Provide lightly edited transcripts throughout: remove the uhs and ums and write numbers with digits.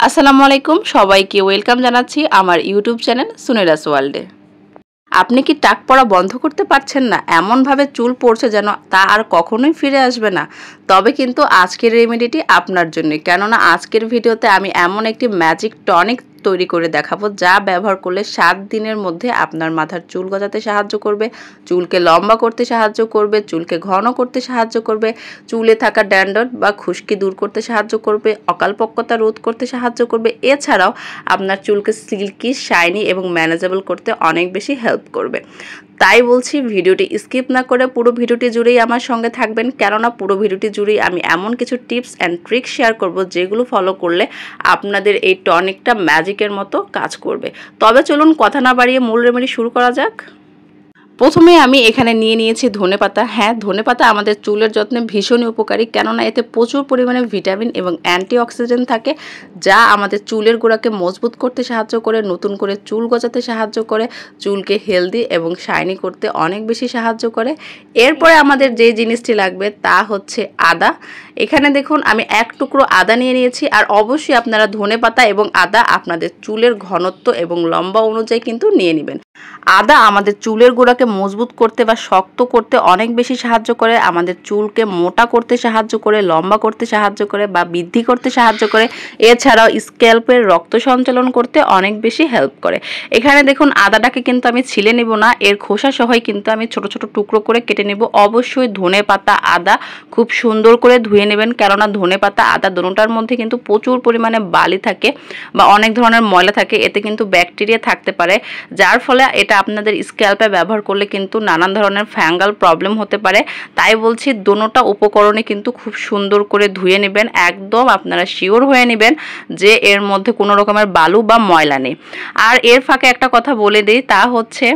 আসসালামু আলাইকুম সবাইকে ওয়েলকাম জানাচ্ছি আমার ইউটিউব চ্যানেল সুনেরাস ওয়ার্ল্ডে। আপনি কি টাক পড়া বন্ধ করতে পারছেন না? এমনভাবে চুল পড়ছে যেন তা আর কখনোই ফিরে আসবে না? তবে কিন্তু আজকের রেমেডিটি আপনার জন্য, কেননা আজকের ভিডিওতে আমি এমন একটি ম্যাজিক টনিক তৈরি করে দেখাবো যা ব্যবহার করলে 7 দিনের মধ্যে আপনার মাথার চুল গজাতে সাহায্য করবে, চুলকে লম্বা করতে সাহায্য করবে, চুলকে ঘন করতে সাহায্য করবে, চুলে থাকা ড্যান্ড্রফ বা খুশকি দূর করতে সাহায্য করবে, অকালপক্কতা রোধ করতে সাহায্য করবে। এছাড়াও আপনার চুলকে সিল্কি, শাইনি এবং ম্যানেজেবল করতে অনেক বেশি হেল্প করবে। তাই বলছি ভিডিওটি স্কিপ না করে পুরো ভিডিওটি জুড়েই আমার সঙ্গে থাকবেন, কেননা পুরো ভিডিওটি জুড়েই আমি এমন কিছু টিপস অ্যান্ড ট্রিক শেয়ার করব যেগুলো ফলো করলে আপনাদের এই টনিকটা ম্যাজিকের মতো কাজ করবে। তবে চলুন কথা না বাড়িয়ে মূল রেমেডি শুরু করা যাক। প্রথমে আমি এখানে নিয়েছি ধনেপাতা। হ্যাঁ, ধনেপাতা আমাদের চুলের যত্নে ভীষণই উপকারী, কেননা এতে প্রচুর পরিমাণে ভিটামিন এবং অ্যান্টিঅক্সিডেন্ট থাকে যা আমাদের চুলের গোড়াকে মজবুত করতে সাহায্য করে, নতুন করে চুল গজাতে সাহায্য করে, চুলকে হেলদি এবং শাইনি করতে অনেক বেশি সাহায্য করে। এরপরে আমাদের যে জিনিসটি লাগবে তা হচ্ছে আদা। এখানে দেখুন আমি 1 টুকরো আদা নিয়েছি, আর অবশ্যই আপনারা ধনেপাতা এবং আদা আপনাদের চুলের ঘনত্ব এবং লম্বা অনুযায়ী কিন্তু নিয়ে নেবেন। আদা আমাদের চুলের গোড়াকে মজবুত করতে বা শক্ত করতে অনেক বেশি সাহায্য করে, আমাদের চুলকে মোটা করতে সাহায্য করে, লম্বা করতে সাহায্য করে বা বৃদ্ধি করতে সাহায্য করে। এছাড়াও স্ক্যাল্পের রক্ত সঞ্চালন করতে অনেক বেশি হেল্প করে। এখানে দেখুন আদাটাকে কিন্তু আমি ছিলে নেব না, এর খোসা সহই কিন্তু আমি ছোট ছোট টুকরো করে কেটে নেব। অবশ্যই ধনেপাতা আদা খুব সুন্দর করে ধুয়ে নেবেন, কেননা ধনেপাতা আদা দুটোটার মধ্যে কিন্তু প্রচুর পরিমাণে বালি থাকে বা অনেক ধরনের ময়লা থাকে, এতে কিন্তু ব্যাকটেরিয়া থাকতে পারে, যার ফলে এটা আপনাদের স্ক্যাল্পে ব্যবহার করলে কিন্তু নানান ধরনের ফাঙ্গাল প্রবলেম হতে পারে। তাই বলছি দুটোটা উপকরণে কিন্তু খুব সুন্দর করে ধুয়ে নেবেন, একদম আপনারা শিওর হয়ে নেবেন যে এর মধ্যে কোনো রকমের বালু বা ময়লা নেই। আর এর ফাঁকে একটা কথা বলে দিই, তা হচ্ছে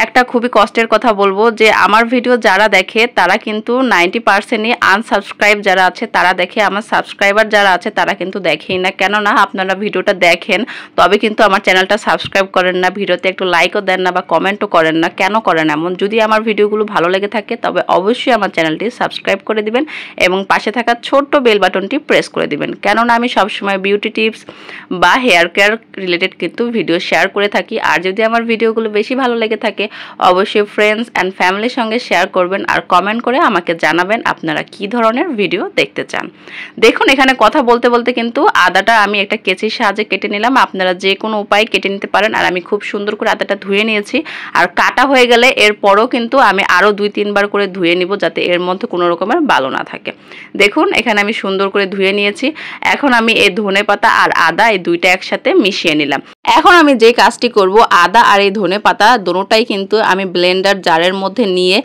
একটা খুবই কষ্টের কথা বলবো যে আমার ভিডিও যারা দেখে তারা কিন্তু 90%ই আনসাবস্ক্রাইব যারা আছে তারা দেখে, আমার সাবস্ক্রাইবার যারা আছে তারা কিন্তু দেখেই না। কেননা আপনারা ভিডিওটা দেখেন তবে কিন্তু আমার চ্যানেলটা সাবস্ক্রাইব করেন না, ভিডিওতে একটু লাইকও দেন না বা কমেন্টও করেন না। কেন করেন এমন? যদি আমার ভিডিওগুলো ভালো লেগে থাকে তবে অবশ্যই আমার চ্যানেলটি সাবস্ক্রাইব করে দিবেন এবং পাশে থাকা ছোট্ট বেল বাটনটি প্রেস করে দিবেন, কেননা আমি সবসময় বিউটি টিপস বা হেয়ার কেয়ার রিলেটেড কিন্তু ভিডিও শেয়ার করে থাকি। আর যদি আমার ভিডিওগুলো বেশি ভালো লেগে থাকে অবশ্যই ফ্রেন্ডস অ্যান্ড ফ্যামিলির সঙ্গে শেয়ার করবেন আর কমেন্ট করে আমাকে জানাবেন আপনারা কী ধরনের ভিডিও দেখতে চান। দেখুন এখানে কথা বলতে বলতে কিন্তু আদাটা আমি একটা কেচির সাহায্যে কেটে নিলাম, আপনারা যে কোনো উপায়ে কেটে নিতে পারেন। আর আমি খুব সুন্দর করে আদাটা ধুয়ে নিয়েছি, আর কাটা হয়ে গেলে এরপরও কিন্তু আমি আরও 2-3 বার করে ধুয়ে নিব যাতে এর মধ্যে কোনো রকমের বালু না থাকে। দেখুন এখানে আমি সুন্দর করে ধুয়ে নিয়েছি। এখন আমি এই ধনেপাতা আর আদা এই দুইটা একসাথে মিশিয়ে নিলাম। এখন আমি যে কাজটি করব, আদা আর এই ধনেপাতা দুটোটাই কিন্তু আমি ব্লেন্ডার জারের মধ্যে নিয়ে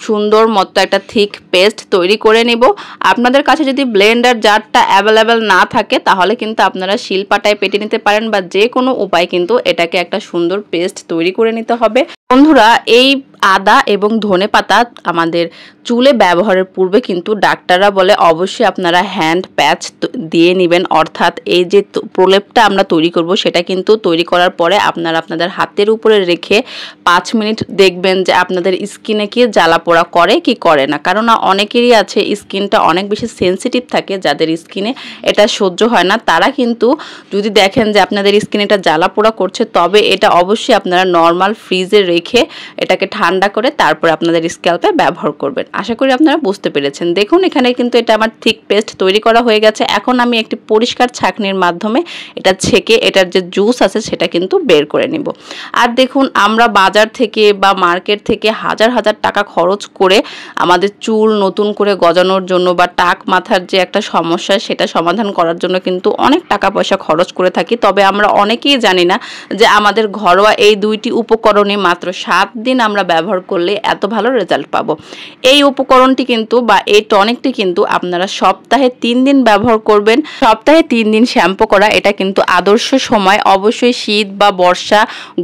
সুন্দর মতো একটা থিক পেস্ট তৈরি করে নেব। আপনাদের কাছে যদি ব্লেন্ডার জারটা অ্যাভেলেবেল না থাকে তাহলে কিন্তু আপনারা শিলপাটায় পেটে নিতে পারেন বা যে কোনো উপায় কিন্তু এটাকে একটা সুন্দর পেস্ট তৈরি করে নিতে হবে। বন্ধুরা, এই আদা এবং ধনেপাতা আমাদের চুলে ব্যবহারের পূর্বে কিন্তু ডাক্তাররা বলে অবশ্যই আপনারা হ্যান্ড প্যাচ দিয়ে নেবেন, অর্থাৎ এই যে প্রলেপটা আমরা তৈরি করব সেটা কিন্তু তৈরি করার পরে আপনারা আপনাদের হাতের উপরে রেখে 5 মিনিট দেখবেন যে আপনাদের স্কিনে কি জ্বালা পোড়া করে কি করে না। কারণ অনেকেরই আছে স্কিনটা অনেক বেশি সেন্সিটিভ থাকে, যাদের স্কিনে এটা সহ্য হয় না, তারা কিন্তু যদি দেখেন যে আপনাদের স্কিনে এটা জ্বালা পোড়া করছে তবে এটা অবশ্যই আপনারা নর্মাল ফ্রিজে রেখে এটাকে ঠান্ডা করে তারপর আপনাদের স্ক্যাল্পে ব্যবহার করবেন। আশা করি আপনারা বুঝতে পেরেছেন। দেখুন এখানে কিন্তু এটা আমার থিক পেস্ট তৈরি করা হয়ে গেছে। এখন আমি একটি পরিষ্কার ছাঁকনির মাধ্যমে এটা ছেঁকে এটার যে জুস আছে সেটা কিন্তু বের করে নিব। আর দেখুন আমরা বাজার থেকে বা মার্কেট থেকে হাজার হাজার টাকা খরচ করে আমাদের চুল নতুন করে গজানোর জন্য বা টাক মাথার যে একটা সমস্যা সেটা সমাধান করার জন্য কিন্তু অনেক টাকা পয়সা খরচ করে থাকি। তবে আমরা অনেকেই জানি না যে আমাদের ঘরোয়া এই দুইটি উপকরণে মাত্র 7 দিন আমরা ব্যবহার করলে এত ভালো রেজাল্ট পাবো। এই উপকরণটি কিন্তু বা এই টনিকটি কিন্তু আপনারা সপ্তাহে 3 দিন ব্যবহার করবেন। সপ্তাহে 3 দিন শ্যাম্পু করা এটা কিন্তু আদর্শ সময়। অবশ্যই শীত বা বর্ষা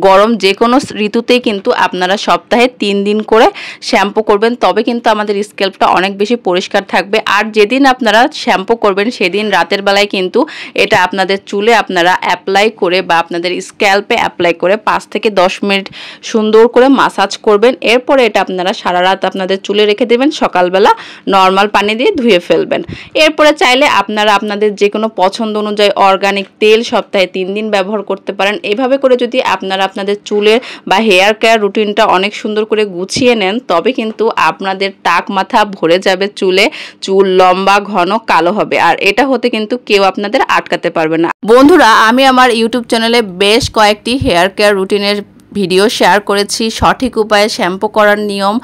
গরম যে কোনো ঋতুতেই কিন্তু আপনারা সপ্তাহে 3 দিন করে শ্যাম্পু করবেন, তবে কিন্তু আমাদের স্ক্যাল্পটা অনেক বেশি পরিষ্কার থাকবে। আর যেদিন আপনারা শ্যাম্পু করবেন সেদিন রাতের বেলায় কিন্তু এটা আপনাদের চুলে আপনারা অ্যাপ্লাই করে বা আপনাদের স্ক্যাল্পে অ্যাপ্লাই করে 5 থেকে 10 মিনিট সুন্দর করে মাসাজ করবেন। করবেন। এরপরে এটা আপনারা সারা রাত আপনাদের চুলে রেখে দেবেন, সকালবেলা নর্মাল পানি দিয়ে ধুয়ে ফেলবেন। এরপরে চাইলে আপনারা আপনাদের যে কোনো পছন্দ অনুযায়ী অর্গানিক তেল সপ্তাহে 3 দিন ব্যবহার করতে পারেন। এভাবে করে যদি আপনারা আপনাদের চুলের বা হেয়ার কেয়ার রুটিনটা অনেক সুন্দর করে গুছিয়ে নেন, তবে কিন্তু আপনাদের টাক মাথা ভরে যাবে চুলে, চুল লম্বা ঘন কালো হবে, আর এটা হতে কিন্তু কেউ আপনাদের আটকাতে পারবে না। বন্ধুরা, আমি আমার ইউটিউব চ্যানেলে বেশ কয়েকটি হেয়ার কেয়ার রুটিনের ভিডিও শেয়ার করেছি। সঠিক উপায়ে শ্যাম্পু করার নিয়ম,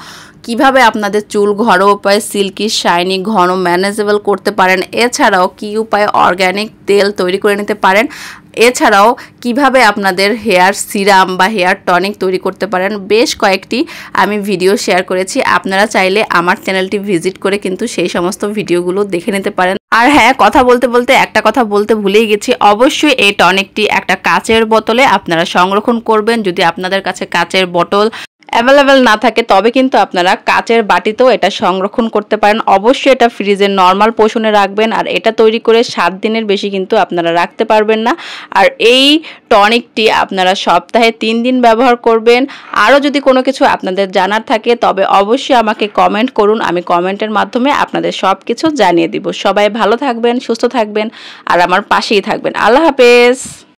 কিভাবে আপনাদের চুল ঘরোয়া উপায়ে সিল্কি শাইনি ঘন ম্যানেজেবল করতে পারেন, এছাড়াও কী উপায়ে অর্গ্যানিক তেল তৈরি করে নিতে পারেন, এছাড়াও কিভাবে আপনাদের হেয়ার সিরাম বা হেয়ার টনিক তৈরি করতে পারেন, বেশ কয়েকটি আমি ভিডিও শেয়ার করেছি। আপনারা চাইলে আমার চ্যানেলটি ভিজিট করে কিন্তু সেই সমস্ত ভিডিওগুলো দেখে নিতে পারেন। আর হ্যাঁ, কথা বলতে বলতে একটা কথা বলতে ভুলেই গেছি, অবশ্যই এই টনিকটি একটা কাচের বোতলে আপনারা সংরক্ষণ করবেন। যদি আপনাদের কাছে কাচের বোতল অ্যাভেলেবেল না থাকে, তবে কিন্তু আপনারা কাচের বাটিতেও এটা সংরক্ষণ করতে পারেন। অবশ্যই এটা ফ্রিজের নর্মাল পোষণে রাখবেন, আর এটা তৈরি করে 7 দিনের বেশি কিন্তু আপনারা রাখতে পারবেন না। আর এই টনিকটি আপনারা সপ্তাহে 3 দিন ব্যবহার করবেন। আরও যদি কোনো কিছু আপনাদের জানার থাকে, তবে অবশ্যই আমাকে কমেন্ট করুন, আমি কমেন্টের মাধ্যমে আপনাদের সব কিছু জানিয়ে দিব। সবাই ভালো থাকবেন, সুস্থ থাকবেন, আর আমার পাশেই থাকবেন। আল্লাহ হাফেজ।